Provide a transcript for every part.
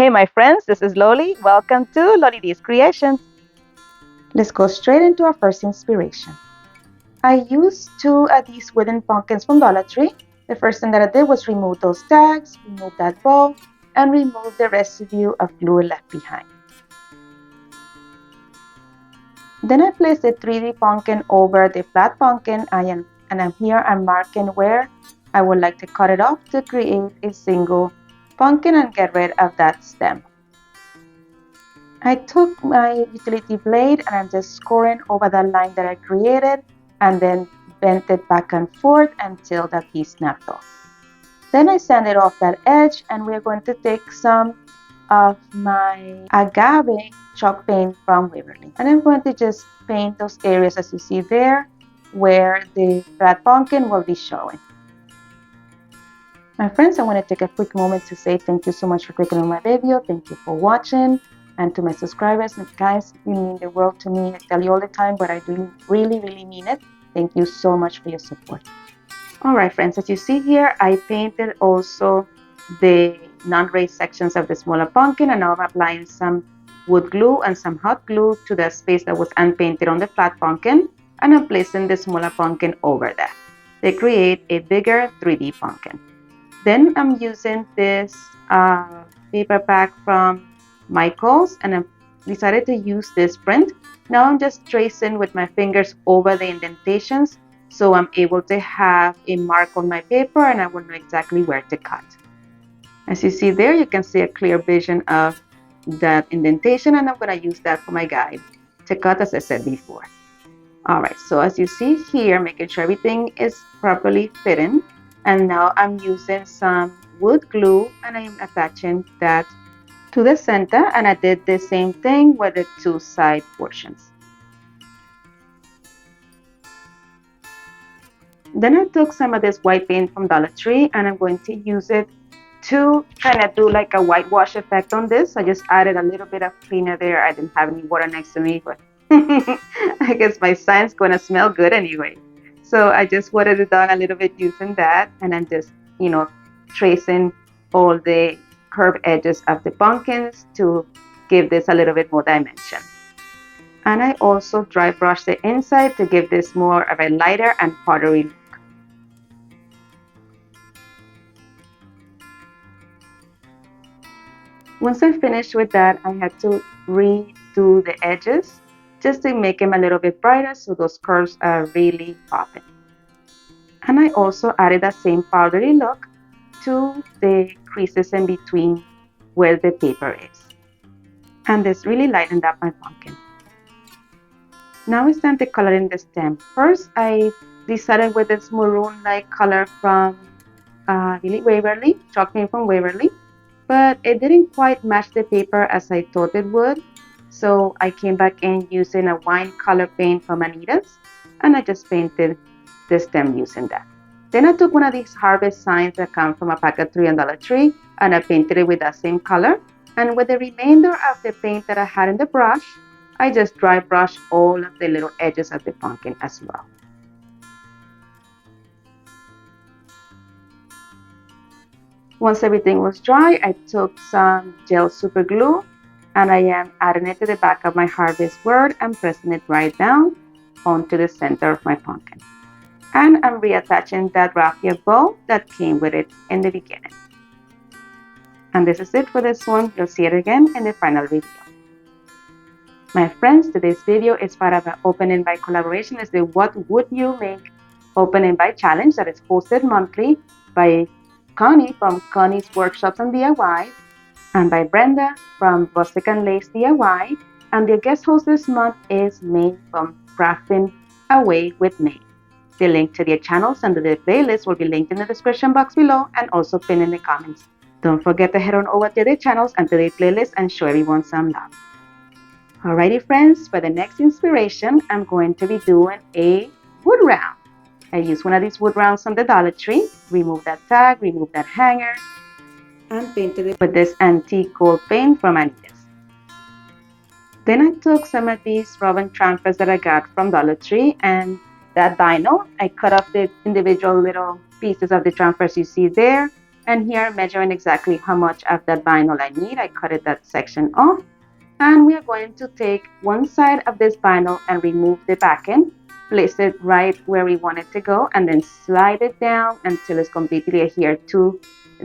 Hey, my friends, this is Loli. Welcome to Loli D's Creations. Let's go straight into our first inspiration. I used two of these wooden pumpkins from Dollar Tree. The first thing that I did was remove those tags, remove that bow, and remove the residue of glue left behind. Then I placed the 3D pumpkin over the flat pumpkin and I'm marking where I would like to cut it off to create a single pumpkin and get rid of that stem. I took my utility blade and I'm just scoring over the line that I created and then bent it back and forth until that piece snapped off. Then I sanded off that edge and we're going to take some of my agave chalk paint from Waverly. And I'm going to just paint those areas as you see there where the flat pumpkin will be showing. My friends, I want to take a quick moment to say thank you so much for clicking on my video. Thank you for watching. And to my subscribers, and guys, you mean the world to me. I tell you all the time, but I do really mean it. Thank you so much for your support. All right, friends, as you see here, I painted also the non-raised sections of the smaller pumpkin, and now I'm applying some wood glue and some hot glue to the space that was unpainted on the flat pumpkin, and I'm placing the smaller pumpkin over that. They create a bigger 3D pumpkin. Then I'm using this paper pack from Michaels, and I decided to use this print. Now I'm just tracing with my fingers over the indentations so I'm able to have a mark on my paper and I will know exactly where to cut. As you see there, you can see a clear vision of that indentation, and I'm going to use that for my guide to cut, as I said before. All right, so as you see here, making sure everything is properly fitting, and now I'm using some wood glue and I'm attaching that to the center, and I did the same thing with the two side portions. Then I took some of this white paint from Dollar Tree and I'm going to use it to kind of do like a whitewash effect on this. I just added a little bit of cleaner there. I didn't have any water next to me, but I guess my sign's going to smell good anyway. So I just watered it down a little bit using that, and I'm just, tracing all the curved edges of the pumpkins to give this a little bit more dimension. And I also dry brush the inside to give this more of a lighter and powdery look. Once I finished with that, I had to redo the edges just to make them a little bit brighter so those curves are really popping. And I also added that same powdery look to the creases in between where the paper is. And this really lightened up my pumpkin. Now it's time to color in the stem. First, I decided with this maroon-like color from Waverly, chalk paint from Waverly, but it didn't quite match the paper as I thought it would. So I came back in using a wine color paint from Anita's, and I just painted the stem using that. Then I took one of these harvest signs that come from a pack of 3 on Dollar Tree, and I painted it with that same color. And with the remainder of the paint that I had in the brush, I just dry brushed all of the little edges of the pumpkin as well. Once everything was dry, I took some gel super glue and I am adding it to the back of my harvest word and pressing it right down onto the center of my pumpkin. And I'm reattaching that raffia bow that came with it in the beginning. And this is it for this one. You'll see it again in the final video. My friends, today's video is part of an Open Invite collaboration. It's the What Would You Make Open Invite Challenge that is hosted monthly by Connie from Connie's Workshops and DIY and by Brenda from Rustic and Lace DIY. And the guest host this month is May from Crafting Away with May. The link to their channels and the playlist will be linked in the description box below and also pinned in the comments. Don't forget to head on over to their channels and to their playlist and show everyone some love. Alrighty friends, for the next inspiration, I'm going to be doing a wood round. I used one of these wood rounds from the Dollar Tree, remove that tag, remove that hanger, and painted it with this antique gold paint from Anita's. Then I took some of these rubber transfers that I got from Dollar Tree and that vinyl. I cut off the individual little pieces of the transfers you see there, And here I'm measuring exactly how much of that vinyl I need. I cut it that section off. And we are going to take one side of this vinyl and remove the back end, place it right where we want it to go, and then slide it down until it's completely adhered to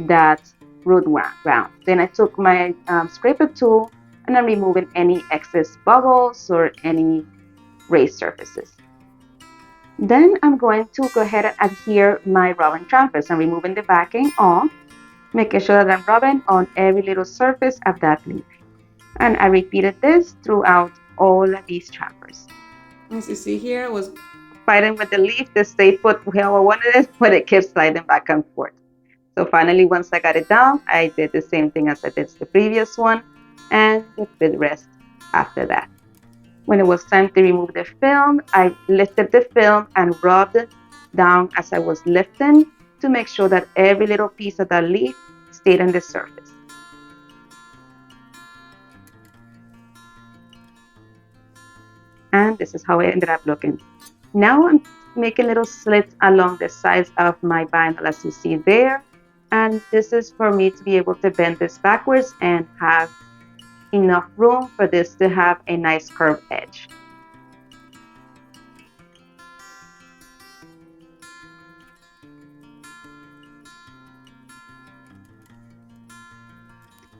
that root ground. Then I took my scraper tool and I'm removing any excess bubbles or any raised surfaces. Then I'm going to go ahead and adhere my rubbing trampers. I'm removing the backing off, making sure that I'm rubbing on every little surface of that leaf. And I repeated this throughout all of these trampers. As you see here, I was fighting with the leaf to stay put where I wanted it, but it kept sliding back and forth. So finally, once I got it down, I did the same thing as I did the previous one and did the rest after that. When it was time to remove the film, I lifted the film and rubbed it down as I was lifting to make sure that every little piece of that leaf stayed on the surface. And this is how it ended up looking. Now I'm making little slits along the sides of my vinyl as you see there. And this is for me to be able to bend this backwards and have enough room for this to have a nice curved edge.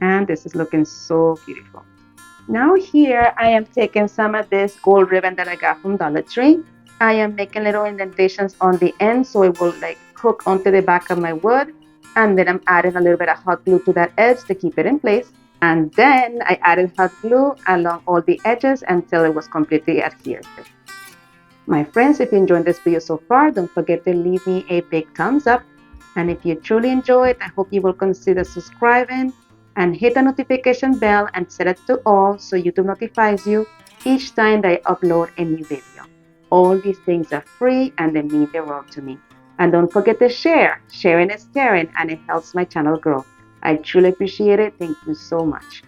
And this is looking so beautiful. Now here I am taking some of this gold ribbon that I got from Dollar Tree. I am making little indentations on the end so it will like hook onto the back of my wood. And then I'm adding a little bit of hot glue to that edge to keep it in place. And then I added hot glue along all the edges until it was completely adhered. My friends, if you enjoyed this video so far, don't forget to leave me a big thumbs up. And if you truly enjoyed, I hope you will consider subscribing and hit the notification bell and set it to all so YouTube notifies you each time that I upload a new video. All these things are free and they mean the world to me. And don't forget to share. Sharing is caring and it helps my channel grow. I truly appreciate it. Thank you so much.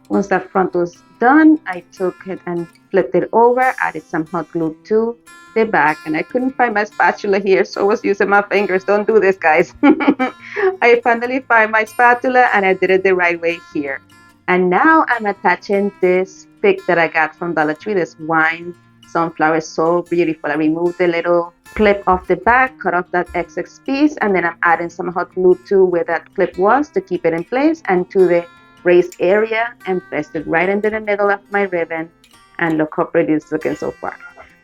Once that front was done, I took it and flipped it over, added some hot glue to the back, and I couldn't find my spatula here, so I was using my fingers. Don't do this, guys. I finally found my spatula and I did it the right way here. And now I'm attaching this pick that I got from Dollar Tree, this wine sunflower, so beautiful. I removed the little clip off the back, cut off that excess piece, and then I'm adding some hot glue to where that clip was to keep it in place and to the raised area and pressed it right into the middle of my ribbon. And look how pretty it's looking so far.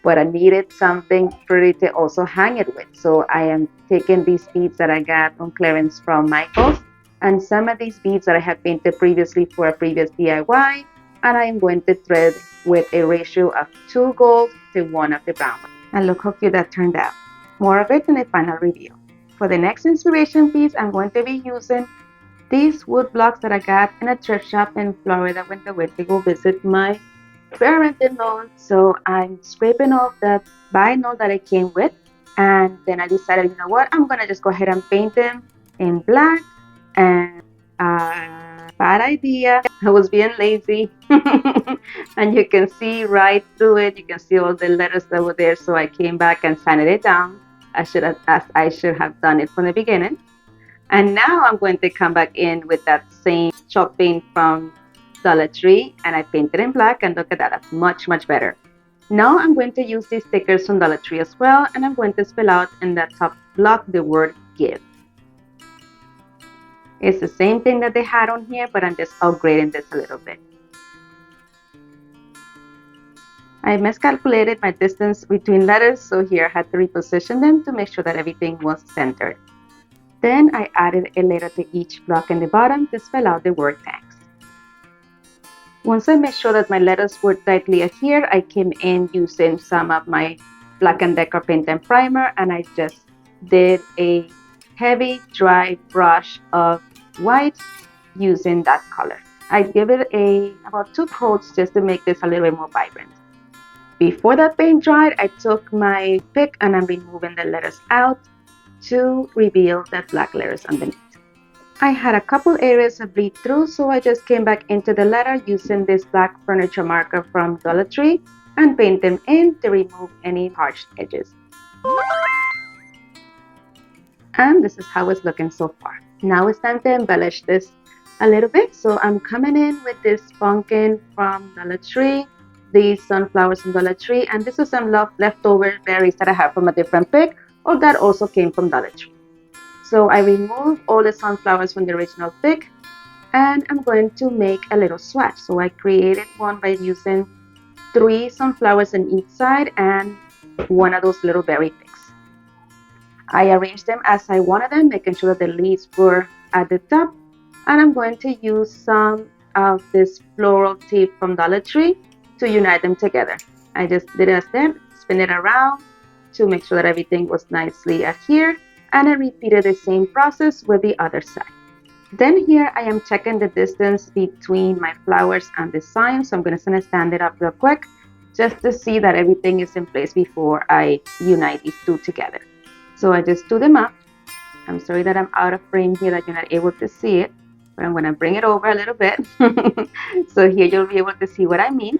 But I needed something pretty to also hang it with. So I am taking these beads that I got on clearance from Michael's and some of these beads that I had painted previously for a previous DIY. And I am going to thread with a ratio of 2 gold to 1 of the brown. And look how cute that turned out. More of it in the final review. For the next inspiration piece, I'm going to be using these wood blocks that I got in a thrift shop in Florida when I went to go visit my parent-in-law. So I'm scraping off that vinyl that I came with, and then I decided, you know what, I'm gonna just go ahead and paint them in black. And bad idea. I was being lazy. And you can see right through it. You can see all the letters that were there. So I came back and sanded it down. I should have done it from the beginning. And now I'm going to come back in with that same chalk paint from Dollar Tree, and I painted in black, and look at that, that's much, much better. Now I'm going to use these stickers from Dollar Tree as well, and I'm going to spell out in that top block the word give. It's the same thing that they had on here, but I'm just upgrading this a little bit. I miscalculated my distance between letters, so here I had to reposition them to make sure that everything was centered. Then I added a letter to each block in the bottom to spell out the word thanks. Once I made sure that my letters were tightly adhered, I came in using some of my Black & Decor paint and primer, and I just did a heavy dry brush of white using that color. I give it about 2 coats just to make this a little bit more vibrant. Before that paint dried, I took my pick and I'm removing the letters out to reveal the black letters underneath. I had a couple areas of bleed through, so I just came back into the letter using this black furniture marker from Dollar Tree and paint them in to remove any harsh edges. And this is how it's looking so far. Now it's time to embellish this a little bit. So I'm coming in with this pumpkin from Dollar Tree, these sunflowers from Dollar Tree, and this is some leftover berries that I have from a different pick or that also came from Dollar Tree. So I remove all the sunflowers from the original pick and I'm going to make a little swatch. So I created one by using 3 sunflowers on each side and one of those little berry picks. I arranged them as I wanted them, making sure that the leaves were at the top. And I'm going to use some of this floral tape from Dollar Tree to unite them together. I just did a step, spin it around to make sure that everything was nicely adhered, and I repeated the same process with the other side. Then here I am checking the distance between my flowers and the sign, so I'm going to stand it up real quick just to see that everything is in place before I unite these two together. So I just do them up. I'm sorry that I'm out of frame here, that you're not able to see it, but I'm going to bring it over a little bit. So here you'll be able to see what I mean.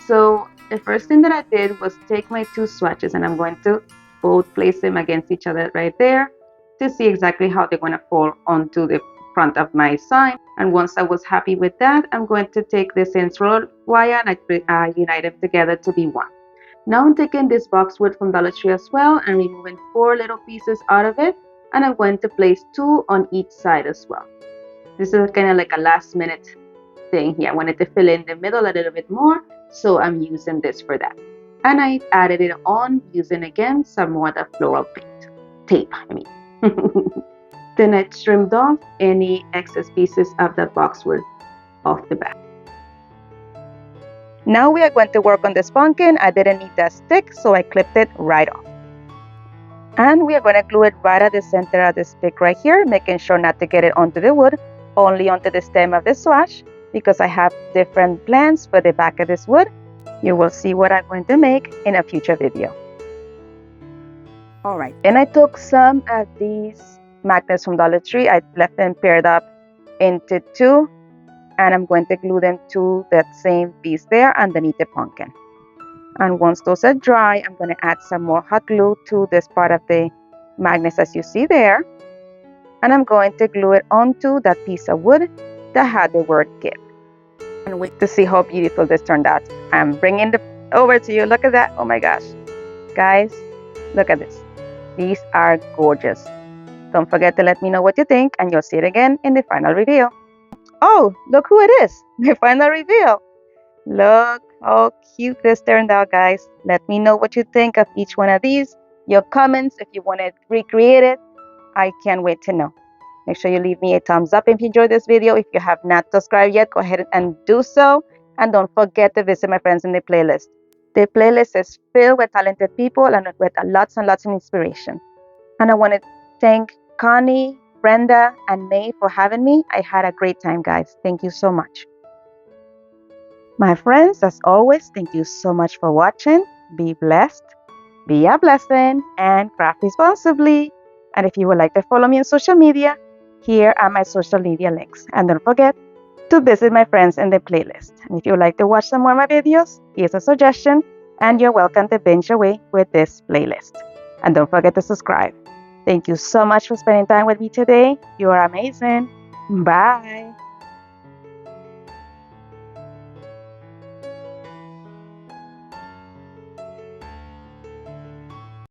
So the first thing that I did was take my 2 swatches and I'm going to both place them against each other right there to see exactly how they're going to fall onto the front of my sign. And once I was happy with that, I'm going to take this roll wire and I unite them together to be one. Now I'm taking this boxwood from Dollar Tree as well and removing 4 little pieces out of it, and I'm going to place 2 on each side as well. This is kind of like a last minute thing here. I wanted to fill in the middle a little bit more, so I'm using this for that. And I added it on using again some more of the floral tape. Then I trimmed off any excess pieces of that boxwood off the back. Now we are going to work on this pumpkin. I didn't need that stick, so I clipped it right off. And we are going to glue it right at the center of the stick right here, making sure not to get it onto the wood, only onto the stem of the swatch, because I have different plans for the back of this wood. You will see what I'm going to make in a future video. Alright, and I took some of these magnets from Dollar Tree. I left them paired up into 2. And I'm going to glue them to that same piece there underneath the pumpkin. And once those are dry, I'm going to add some more hot glue to this part of the magnets as you see there. And I'm going to glue it onto that piece of wood that had the word gift. And wait to see how beautiful this turned out. I'm bringing it over to you. Look at that. Oh my gosh. Guys, look at this. These are gorgeous. Don't forget to let me know what you think, and you'll see it again in the final reveal. Oh, look who it is, the final reveal. Look how cute this turned out, guys. Let me know what you think of each one of these. Your comments, if you want to recreate it, I can't wait to know. Make sure you leave me a thumbs up if you enjoyed this video. If you have not subscribed yet, go ahead and do so. And don't forget to visit my friends in the playlist. The playlist is filled with talented people and with lots and lots of inspiration. And I want to thank Connie, Brenda, and May for having me. I had a great time, guys. Thank you so much. My friends, as always, thank you so much for watching. Be blessed, be a blessing, and craft responsibly. And if you would like to follow me on social media, here are my social media links. And don't forget to visit my friends in the playlist. And if you would like to watch some more of my videos, here's a suggestion, and you're welcome to binge away with this playlist. And don't forget to subscribe. Thank you so much for spending time with me today. You are amazing. Bye.